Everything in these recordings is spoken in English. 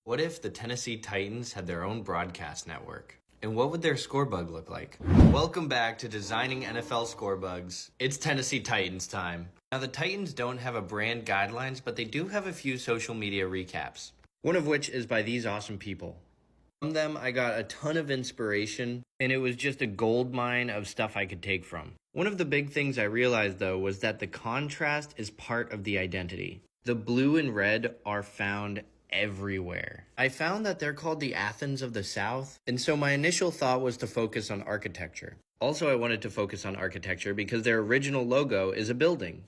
What if the Tennessee Titans had their own broadcast network? And what would their scorebug look like? Welcome back to Designing NFL Scorebugs. It's Tennessee Titans time. Now the Titans don't have a brand guidelines, but they do have a few social media recaps. One of which is by these awesome people. From them, I got a ton of inspiration, and it was just a gold mine of stuff I could take from. One of the big things I realized though was that the contrast is part of the identity. The blue and red are found everywhere. I found that they're called the Athens of the South, and so my initial thought was to focus on architecture. Also, I wanted to focus on architecture because their original logo is a building.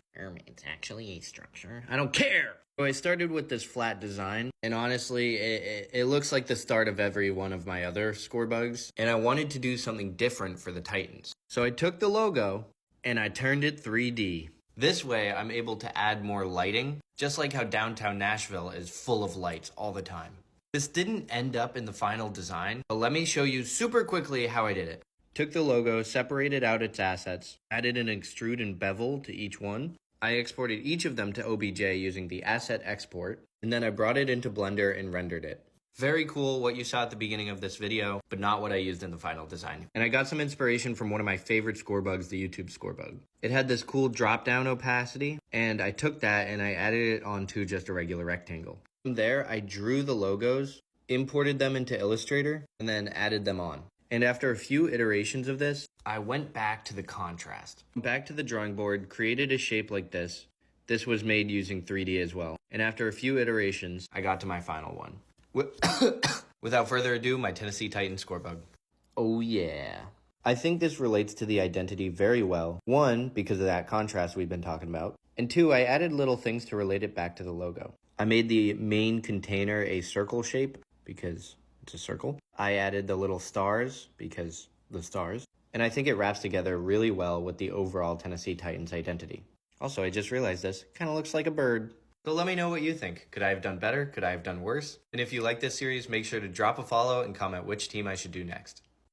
It's actually a structure. I don't care! So I started with this flat design, and honestly, it looks like the start of every one of my other scorebugs, and I wanted to do something different for the Titans. So I took the logo, and I turned it 3D. This way, I'm able to add more lighting, just like how downtown Nashville is full of lights all the time. This didn't end up in the final design, but let me show you super quickly how I did it. Took the logo, separated out its assets, added an extrude and bevel to each one. I exported each of them to OBJ using the asset export, and then I brought it into Blender and rendered it. Very cool what you saw at the beginning of this video, but not what I used in the final design. And I got some inspiration from one of my favorite scorebugs, the YouTube scorebug. It had this cool drop-down opacity, and I took that and I added it onto just a regular rectangle. From there, I drew the logos, imported them into Illustrator, and then added them on. And after a few iterations of this, I went back to the contrast. Back to the drawing board, created a shape like this. This was made using 3D as well. And after a few iterations, I got to my final one. Without further ado, my Tennessee Titans scorebug. Oh yeah. I think this relates to the identity very well. One, because of that contrast we've been talking about. And two, I added little things to relate it back to the logo. I made the main container a circle shape because it's a circle. I added the little stars because the stars. And I think it wraps together really well with the overall Tennessee Titans identity. Also, I just realized this kind of looks like a bird. So let me know what you think. Could I have done better? Could I have done worse? And if you like this series, make sure to drop a follow and comment which team I should do next.